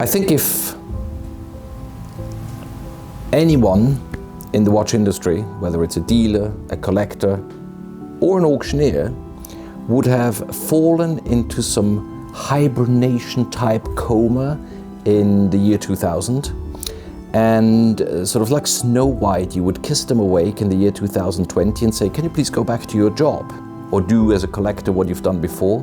I think if anyone in the watch industry, whether it's a dealer, a collector, or an auctioneer, would have fallen into some hibernation type coma in the year 2000, and sort of like Snow White, you would kiss them awake in the year 2020 and say, can you please go back to your job or do as a collector what you've done before,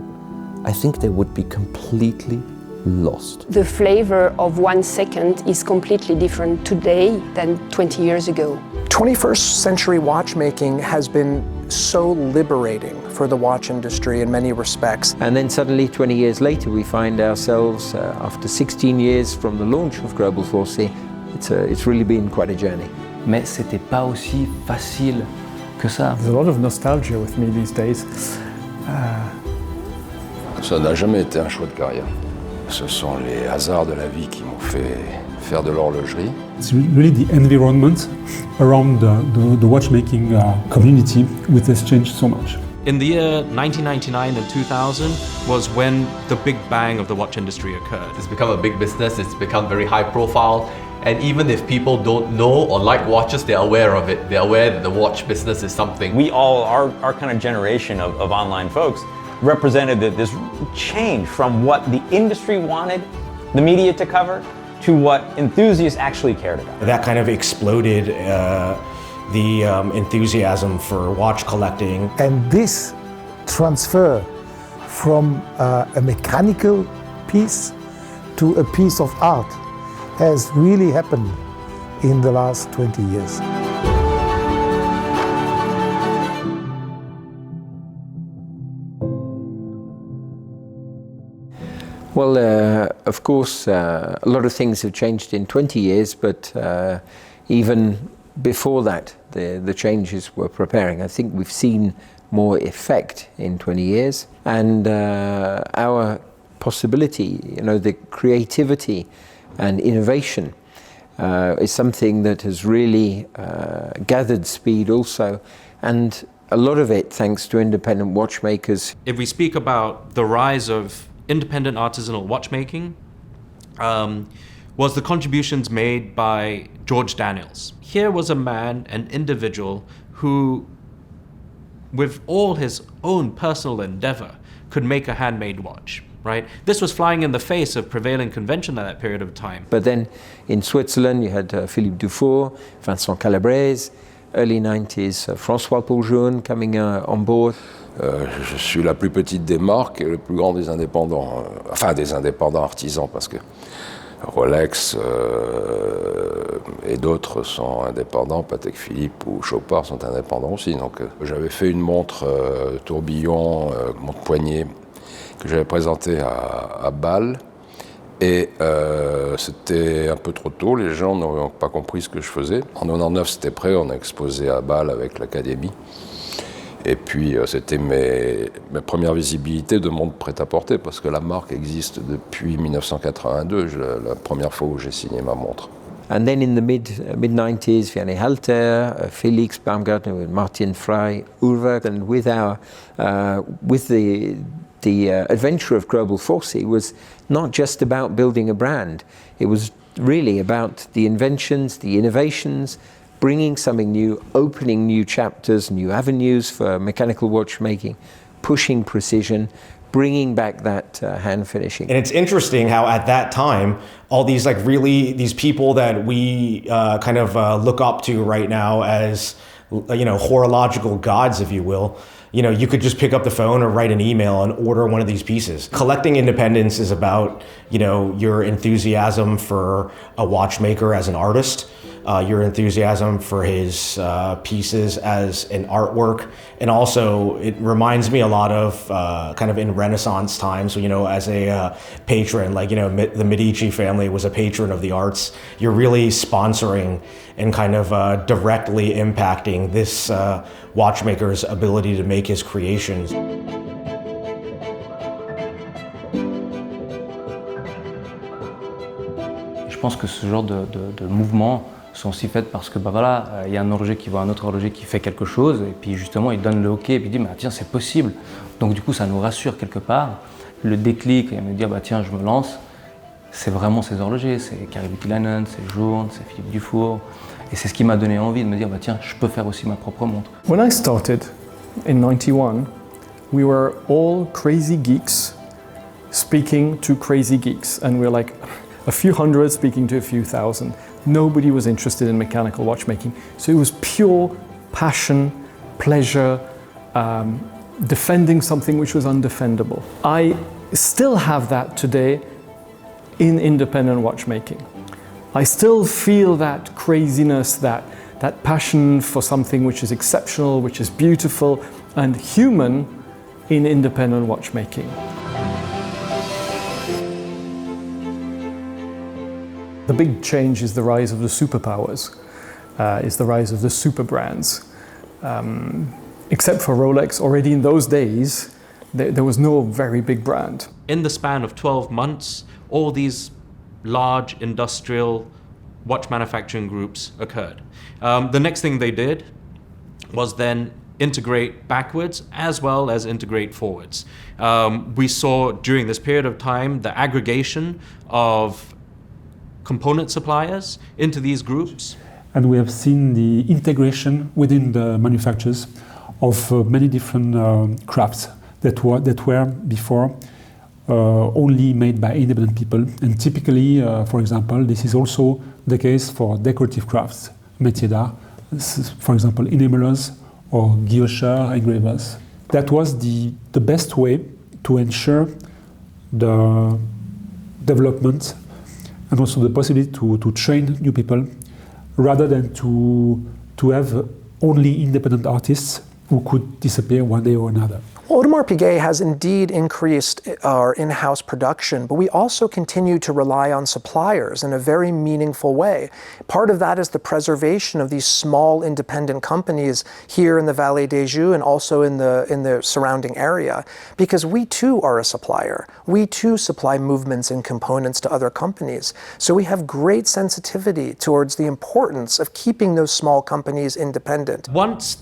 I think they would be completely lost. The flavor of 1 second is completely different today than 20 years ago. 21st century watchmaking has been so liberating for the watch industry in many respects. And then suddenly 20 years later we find ourselves, after 16 years from the launch of Global 4C, it's really been quite a journey. Mais c'était pas aussi facile que ça. There's a lot of nostalgia with me these days. Ça n'a jamais été un choix de carrière. Ce sont les hasards de la vie qui m'ont fait faire de l'horlogerie. It's really the environment around the watchmaking community which has changed so much. In the year 1999 and 2000 was when the big bang of the watch industry occurred. It's become a big business, it's become very high profile, and even if people don't know or like watches, they're aware of it. They're aware that the watch business is something. We all, our kind of generation of online folks, represented this change from what the industry wanted the media to cover to what enthusiasts actually cared about. That kind of exploded the enthusiasm for watch collecting. And this transfer from a mechanical piece to a piece of art has really happened in the last 20 years. Well, of course, a lot of things have changed in 20 years, but even before that, the changes were preparing. I think we've seen more effect in 20 years, and our possibility, the creativity and innovation is something that has really gathered speed also, and a lot of it thanks to independent watchmakers. If we speak about the rise of independent artisanal watchmaking, was the contributions made by George Daniels. Here was a man, an individual, who, with all his own personal endeavor, could make a handmade watch, right? This was flying in the face of prevailing convention at that period of time. But then in Switzerland, you had Philippe Dufour, Vincent Calabrese, early 90s, François Pauljaune coming on board. Je suis la plus petite des marques et le plus grand des indépendants, enfin des indépendants artisans, parce que Rolex et d'autres sont indépendants, Patek Philippe ou Chopard sont indépendants aussi. Donc j'avais fait une montre tourbillon, montre poignée, que j'avais présentée à Bâle, et c'était un peu trop tôt, les gens n'avaient pas compris ce que je faisais. En 99 c'était prêt, on a exposé à Bâle avec l'Académie. Et puis c'était mes premières visibilités de montre prêt-à-porter, parce que la marque existe depuis 1982, la première fois où j'ai signé ma montre. And then in the mid-90s, Vianney Halter, Felix Baumgartner, Martin Frey, Ulrich, and with the adventure of Global 4C was not just about building a brand. It was really about the inventions, the innovations, bringing something new, opening new chapters, new avenues for mechanical watchmaking, pushing precision, bringing back that hand finishing. And it's interesting how at that time, all these these people that we kind of look up to right now as, horological gods, if you will, you could just pick up the phone or write an email and order one of these pieces. Collecting independence is about, your enthusiasm for a watchmaker as an artist, your enthusiasm for his pieces as an artwork, and also it reminds me a lot of kind of in Renaissance times, as a patron, the Medici family was a patron of the arts. You're really sponsoring and kind of directly impacting this watchmaker's ability to make his creations. Je pense que ce genre de mouvements sont aussi faits parce que y a un horloger qui voit un autre horloger qui fait quelque chose et puis justement il donne le OK et puis il dit tiens c'est possible. Donc du coup ça nous rassure quelque part, le déclic et me dire tiens je me lance c'est vraiment ces horlogers, c'est Kari Voutilainen, c'est Journe, c'est Philippe Dufour. Et c'est ce qui m'a donné envie de me dire, bah, tiens, je peux faire aussi ma propre montre. When I started in 91, we were all crazy geeks speaking to crazy geeks. And we're like a few hundred speaking to a few thousand. Nobody was interested in mechanical watchmaking. So it was pure passion, pleasure, defending something which was undefendable. I still have that today in independent watchmaking. I still feel that craziness, that passion for something which is exceptional, which is beautiful and human in independent watchmaking. The big change is the rise of the superpowers, is the rise of the super brands. Except for Rolex, already in those days, there was no very big brand. In the span of 12 months, all these large industrial watch manufacturing groups occurred. The next thing they did was then integrate backwards as well as integrate forwards. We saw during this period of time the aggregation of component suppliers into these groups. And we have seen the integration within the manufacturers of many different crafts that were before only made by independent people. And typically, for example, this is also the case for decorative crafts, métiers d'art, for example, enamelers or guillocheurs, engravers. That was the best way to ensure the development and also the possibility to train new people rather than to have only independent artists who could disappear one day or another. Audemars Piguet has indeed increased our in-house production, but we also continue to rely on suppliers in a very meaningful way. Part of that is the preservation of these small independent companies here in the Vallée des Joux and also in the surrounding area, because we too are a supplier. We too supply movements and components to other companies. So we have great sensitivity towards the importance of keeping those small companies independent. Once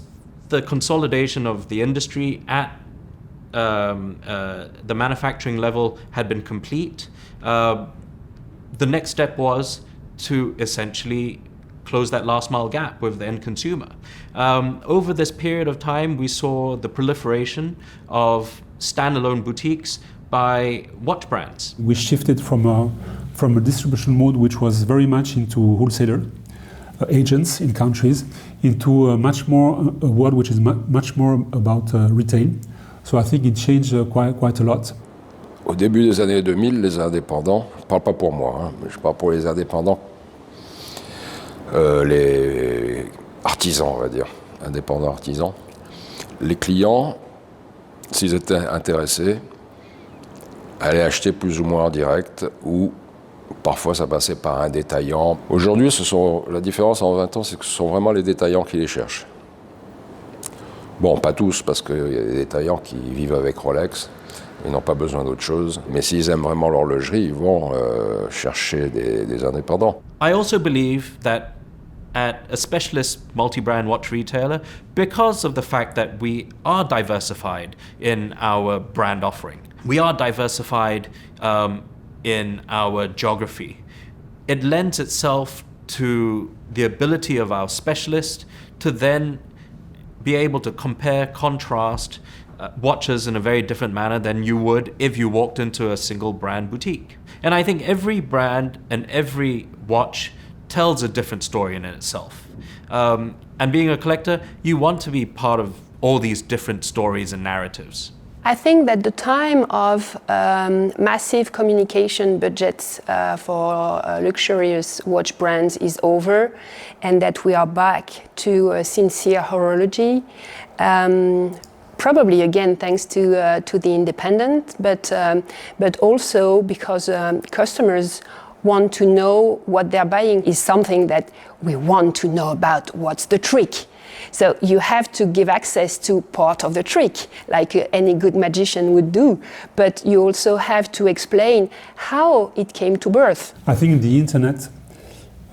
the consolidation of the industry at the manufacturing level had been complete, the next step was to essentially close that last mile gap with the end consumer. Over this period of time, we saw the proliferation of standalone boutiques by watch brands. We shifted from a distribution mode which was very much into wholesaler agents in countries into a world which is much more about retail. So I think it changed quite a lot. Au début des années 2000, les indépendants, je ne parle pas pour moi, hein, mais je parle pour les indépendants, les artisans, on va dire, indépendants artisans, les clients, s'ils étaient intéressés, allaient acheter plus ou moins en direct ou parfois ça passait par un détaillant. Aujourd'hui, la différence en 20 ans, c'est que ce sont vraiment les détaillants qui les cherchent. Bon, pas tous, parce qu'il y a des détaillants qui vivent avec Rolex, ils n'ont pas besoin d'autre chose. Mais s'ils aiment vraiment l'horlogerie, ils vont chercher des indépendants. I also believe that at a specialist multi-brand watch retailer, because of the fact that we are diversified in our brand offering, we are diversified in our geography, it lends itself to the ability of our specialist to then be able to compare, contrast watches in a very different manner than you would if you walked into a single brand boutique. And I think every brand and every watch tells a different story in itself. And being a collector, you want to be part of all these different stories and narratives. I think that the time of massive communication budgets for luxurious watch brands is over, and that we are back to sincere horology. Probably again thanks to the independent, but also because customers want to know what they're buying is something that we want to know about. What's the trick? So you have to give access to part of the trick, like any good magician would do, but you also have to explain how it came to birth. I think the internet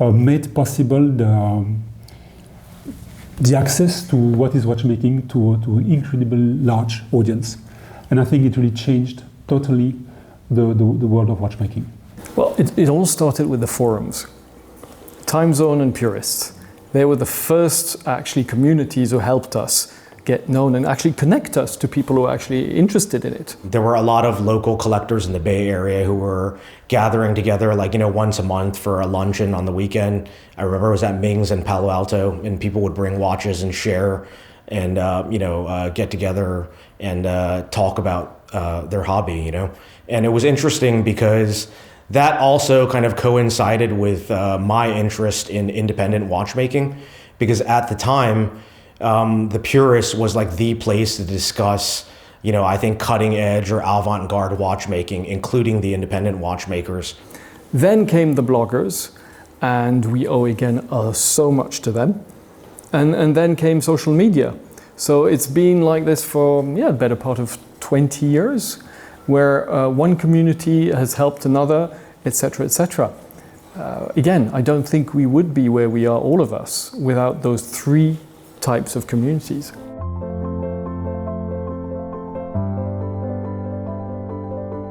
made possible the access to what is watchmaking to an incredibly large audience. And I think it really changed totally the world of watchmaking. Well, it all started with the forums. Time Zone and Purists. They were the first actually communities who helped us get known and actually connect us to people who are actually interested in it. There were a lot of local collectors in the Bay Area who were gathering together once a month for a luncheon on the weekend. I remember it was at Ming's in Palo Alto, and people would bring watches and share and get together and talk about their hobby, And it was interesting because that also kind of coincided with my interest in independent watchmaking, because at the time, the Purist was the place to discuss, I think cutting edge or avant-garde watchmaking, including the independent watchmakers. Then came the bloggers, and we owe again so much to them. And then came social media. So it's been like this for the better part of 20 years, where one community has helped another, etc., etc. Again, I don't think we would be where we are, all of us, without those three types of communities.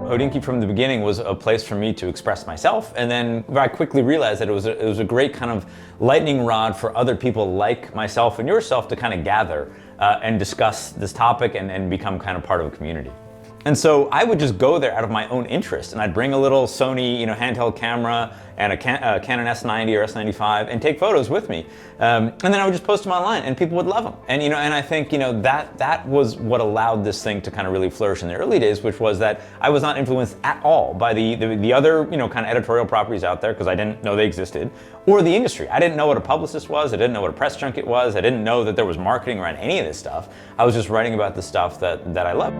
Hodinkee from the beginning was a place for me to express myself, and then I quickly realized that it was a great kind of lightning rod for other people like myself and yourself to kind of gather and discuss this topic and become kind of part of a community. And so I would just go there out of my own interest, and I'd bring a little Sony, handheld camera and a Canon S90 or S95 and take photos with me. And then I would just post them online, and people would love them. And and I think that was what allowed this thing to kind of really flourish in the early days, which was that I was not influenced at all by the other kind of editorial properties out there, because I didn't know they existed, or the industry. I didn't know what a publicist was. I didn't know what a press junket was. I didn't know that there was marketing around any of this stuff. I was just writing about the stuff that I loved.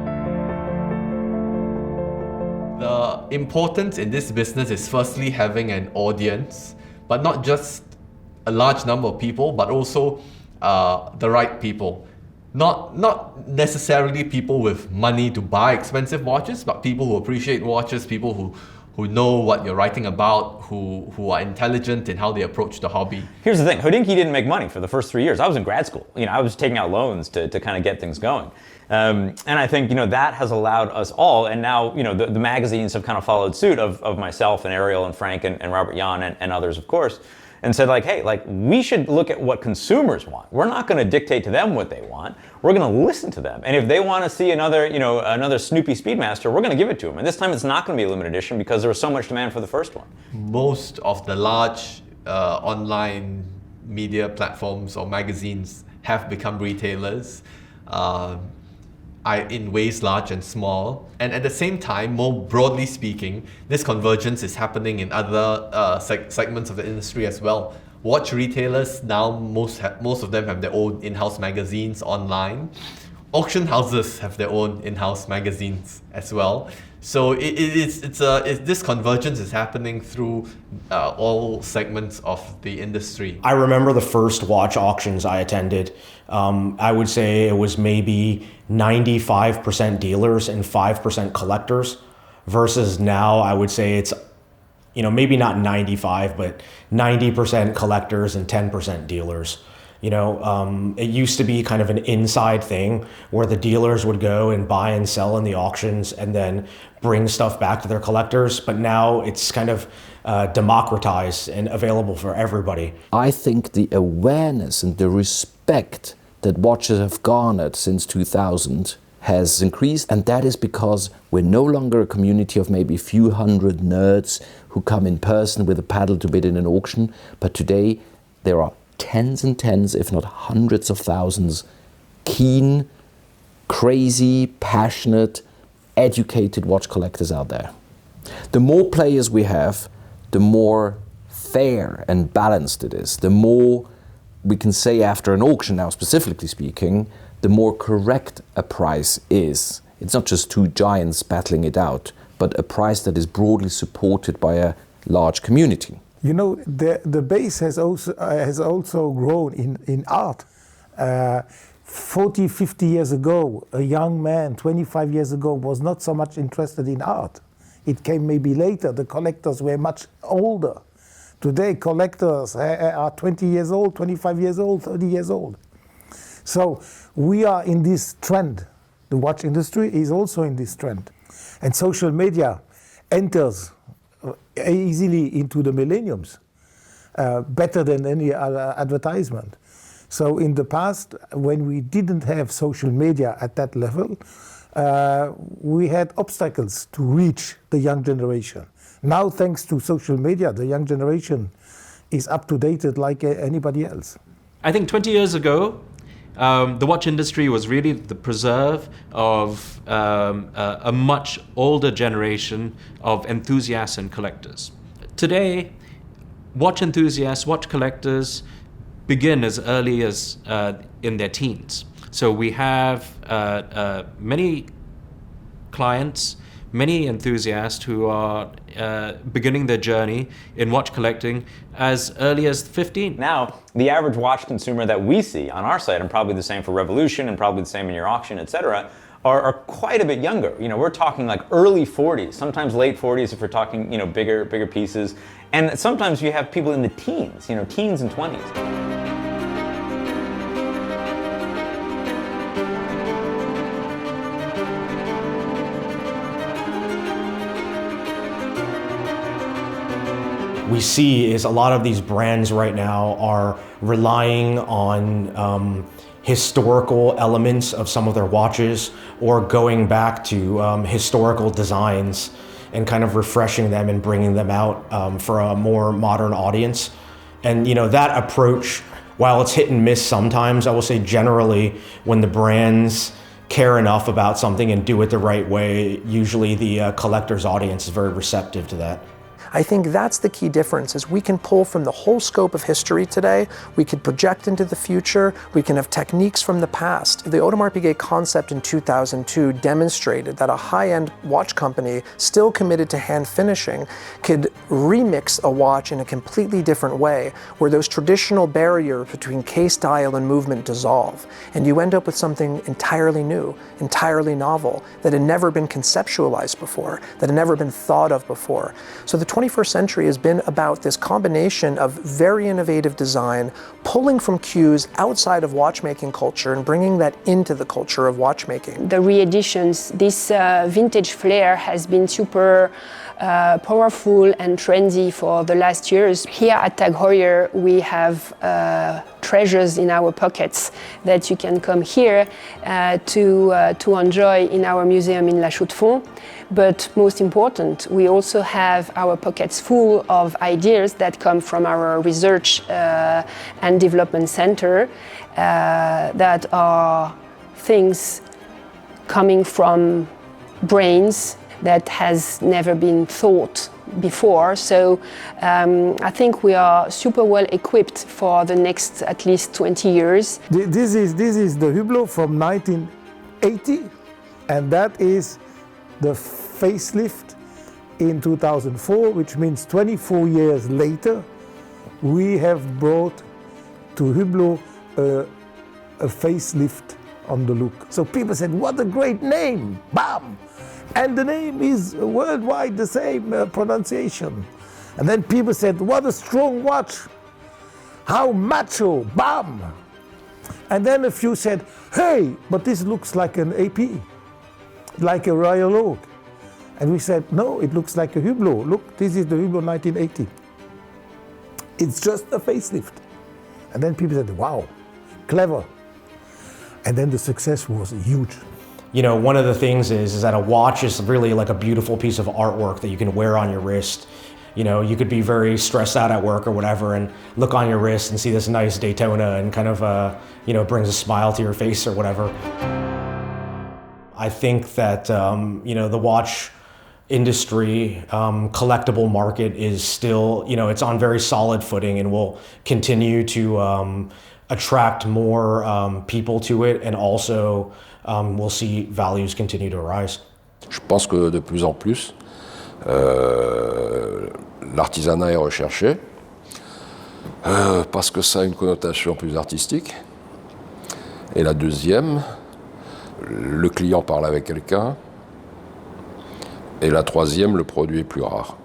The importance in this business is firstly having an audience, but not just a large number of people, but also the right people. Not necessarily people with money to buy expensive watches, but people who appreciate watches, people who know what you're writing about, who are intelligent in how they approach the hobby. Here's the thing, Hodinkee didn't make money for the first 3 years. I was in grad school. I was taking out loans to kind of get things going. And I think, that has allowed us all, and now, the magazines have kind of followed suit of myself and Ariel and Frank and Robert Jan and others, of course, and said hey, we should look at what consumers want. We're not going to dictate to them what they want. We're going to listen to them. And if they want to see another Snoopy Speedmaster, we're going to give it to them. And this time it's not going to be a limited edition because there was so much demand for the first one. Most of the large online media platforms or magazines have become retailers. In ways large and small, and at the same time, more broadly speaking, this convergence is happening in other segments of the industry as well. Watch retailers now, most of them have their own in-house magazines online. Auction houses have their own in-house magazines as well. So this convergence is happening through all segments of the industry. I remember the first watch auctions I attended. I would say it was maybe 95% dealers and 5% collectors, versus now I would say it's, maybe not 95, but 90% collectors and 10% dealers. It used to be kind of an inside thing where the dealers would go and buy and sell in the auctions and then bring stuff back to their collectors. But now it's kind of democratized and available for everybody. I think the awareness and the respect that watches have garnered since 2000 has increased, and that is because we're no longer a community of maybe a few hundred nerds who come in person with a paddle to bid in an auction, but today there are tens and tens, if not hundreds of thousands, keen, crazy, passionate, educated watch collectors out there. The more players we have, the more fair and balanced it is. The more we can say after an auction, now specifically speaking, the more correct a price is. It's not just two giants battling it out, but a price that is broadly supported by a large community. The base has also grown in art. 40, 50 years ago, a young man, 25 years ago, was not so much interested in art. It came maybe later. The collectors were much older. Today, collectors are 20 years old, 25 years old, 30 years old. So we are in this trend. The watch industry is also in this trend. And social media enters easily into the millenniums, better than any other advertisement. So in the past, when we didn't have social media at that level, we had obstacles to reach the young generation. Now, thanks to social media, the young generation is up to date like anybody else. I think 20 years ago, the watch industry was really the preserve of a much older generation of enthusiasts and collectors. Today, watch enthusiasts, watch collectors begin as early as in their teens. So we have many clients, many enthusiasts who are beginning their journey in watch collecting as early as 15. Now, the average watch consumer that we see on our site, and probably the same for Revolution, and probably the same in your auction, etc., are quite a bit younger. You know, we're talking like early 40s, sometimes late 40s if we're talking, you know, bigger pieces. And sometimes you have people in the teens, you know, teens and 20s. We see is a lot of these brands right now are relying on historical elements of some of their watches, or going back to historical designs and kind of refreshing them and bringing them out for a more modern audience. And you know, that approach, while it's hit and miss sometimes, I will say generally when the brands care enough about something and do it the right way, usually the collector's audience is very receptive to that. I think that's the key difference, is we can pull from the whole scope of history today, we could project into the future, we can have techniques from the past. The Audemars Piguet concept in 2002 demonstrated that a high-end watch company, still committed to hand finishing, could remix a watch in a completely different way, where those traditional barriers between case dial and movement dissolve, and you end up with something entirely new, entirely novel, that had never been conceptualized before, that had never been thought of before. So the 21st century has been about this combination of very innovative design, pulling from cues outside of watchmaking culture and bringing that into the culture of watchmaking. The ReEditions, this vintage flair has been super powerful and trendy for the last years. Here at Tag Heuer, we have treasures in our pockets that you can come here to enjoy in our museum in La Chaux-de-Fonds. But most important, we also have our pockets full of ideas that come from our research and development center that are things coming from brains that has never been thought before. So I think we are super well equipped for the next at least 20 years. This is the Hublot from 1980, and that is the facelift in 2004, which means 24 years later, we have brought to Hublot a facelift on the look. So people said, what a great name, bam! And the name is worldwide the same pronunciation. And then people said, what a strong watch, how macho, bam! And then a few said, hey, but this looks like an AP, like a Royal Oak. And we said, no, it looks like a Hublot. Look, this is the Hublot 1980. It's just a facelift. And then people said, wow, clever. And then the success was huge. You know, one of the things is that a watch is really like a beautiful piece of artwork that you can wear on your wrist. You know, you could be very stressed out at work or whatever and look on your wrist and see this nice Daytona and kind of, you know, brings a smile to your face or whatever. I think that, you know, the watch industry, collectible market is still, you know, it's on very solid footing and will continue to attract more people to it, and also we'll see values continue to rise. Je pense que de plus en plus, l'artisanat est recherché parce que ça a une connotation plus artistique. Et la deuxième, le client parle avec quelqu'un. Et la troisième, le produit est plus rare.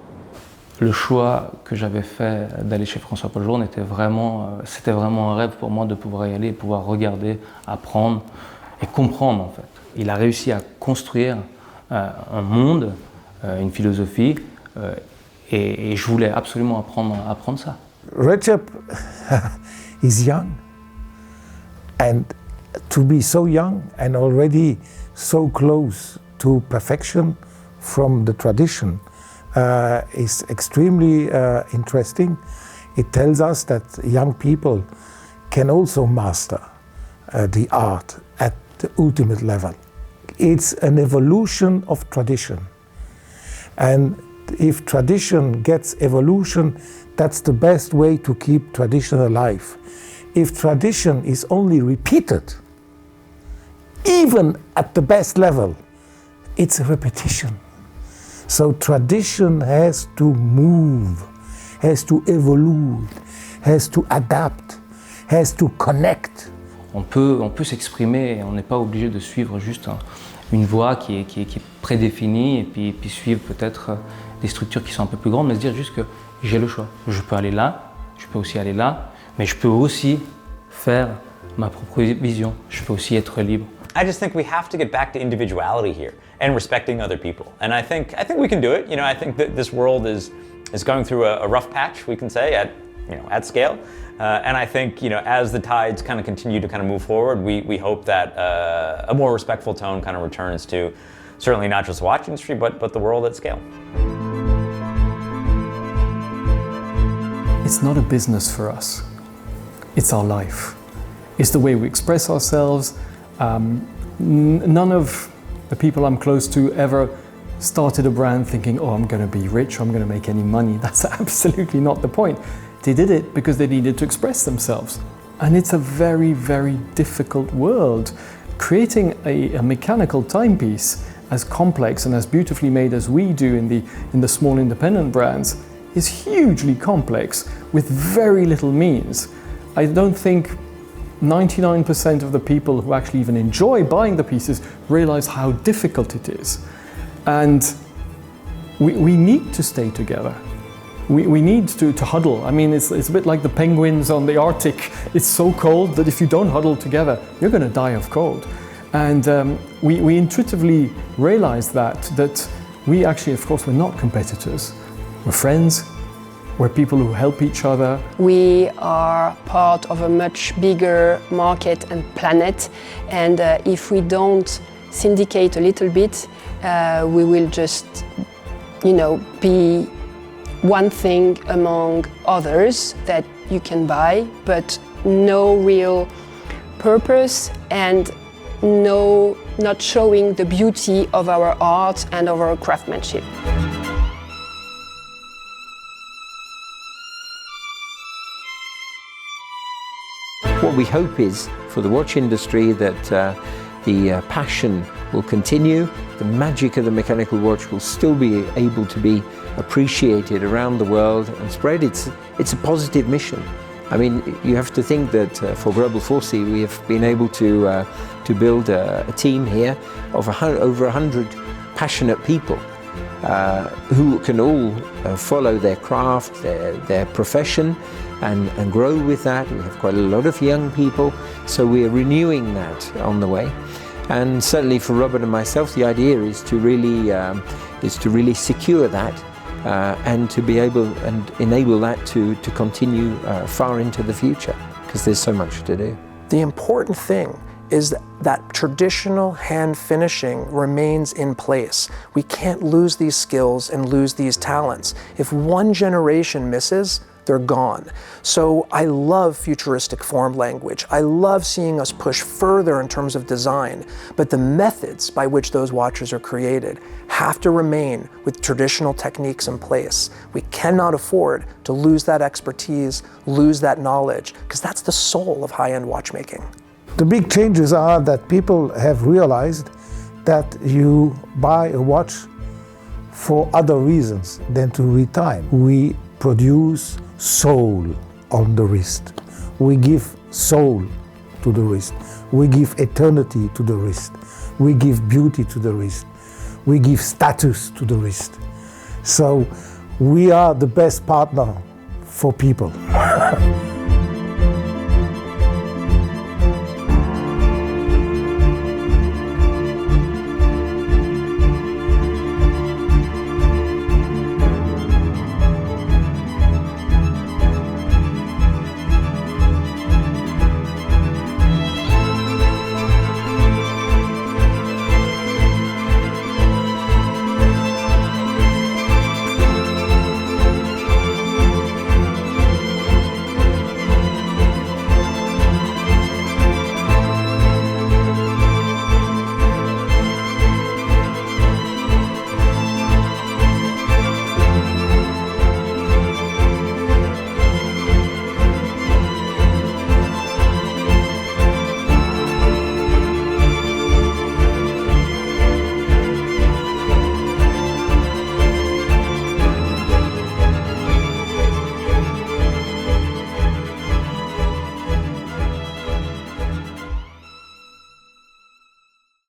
Le choix que j'avais fait d'aller chez François-Paul Journe c'était vraiment un rêve pour moi de pouvoir y aller, pouvoir regarder, apprendre et comprendre en fait. Il a réussi à construire un monde, une philosophie Et je voulais absolument apprendre ça. Recep is young, and to be so young and already so close to perfection from the tradition is extremely interesting. It tells us that young people can also master the art at the ultimate level. It's an evolution of tradition. And if tradition gets evolution, that's the best way to keep tradition alive. If tradition is only repeated, even at the best level, it's a repetition. So tradition has to move, has to evolve, has to adapt, has to connect. On peut s'exprimer et on n'est pas obligé de suivre juste une voie qui est prédéfinie et puis suivre peut-être des structures qui sont un peu plus grandes, mais se dire juste que j'ai le choix. Je peux aller là, je peux aussi aller là, mais je peux aussi faire ma propre vision. Je peux aussi être libre. I just think we have to get back to individuality here and respecting other people. And I think we can do it. You know, I think that this world is going through a rough patch, we can say, at scale. And I think, as the tides kind of continue to kind of move forward, we hope that a more respectful tone kind of returns to certainly not just the watch industry, but the world at scale. It's not a business for us. It's our life. It's the way we express ourselves. None of the people I'm close to ever started a brand thinking, oh, I'm going to be rich, I'm going to make any money. That's absolutely not the point. They did it because they needed to express themselves. And it's a very, very difficult world. Creating a mechanical timepiece as complex and as beautifully made as we do in the small independent brands is hugely complex with very little means. I don't think 99% of the people who actually even enjoy buying the pieces realize how difficult it is. And we need to stay together. We need to huddle. I mean, it's a bit like the penguins on the Arctic. It's so cold that if you don't huddle together, you're going to die of cold. And we intuitively realize that we actually, of course, we're not competitors. We're friends. We're people who help each other. We are part of a much bigger market and planet, and if we don't syndicate a little bit, we will just, be one thing among others that you can buy, but no real purpose and not showing the beauty of our art and of our craftsmanship. What we hope is for the watch industry that the passion will continue, the magic of the mechanical watch will still be able to be appreciated around the world and spread. It's a positive mission. I mean, you have to think that for Global 4C we have been able to build a team here of over 100 passionate people who can all follow their craft, their profession, and grow with that. We have quite a lot of young people, so we are renewing that on the way. And certainly for Robert and myself, the idea is to really secure that and to be able and enable that to continue far into the future, because there's so much to do. The important thing is that traditional hand finishing remains in place. We can't lose these skills and lose these talents. If one generation misses, they're gone. So I love futuristic form language. I love seeing us push further in terms of design, but the methods by which those watches are created have to remain with traditional techniques in place. We cannot afford to lose that expertise, lose that knowledge, because that's the soul of high-end watchmaking. The big changes are that people have realized that you buy a watch for other reasons than to read time. We produce soul on the wrist. We give soul to the wrist. We give eternity to the wrist. We give beauty to the wrist. We give status to the wrist. So we are the best partner for people.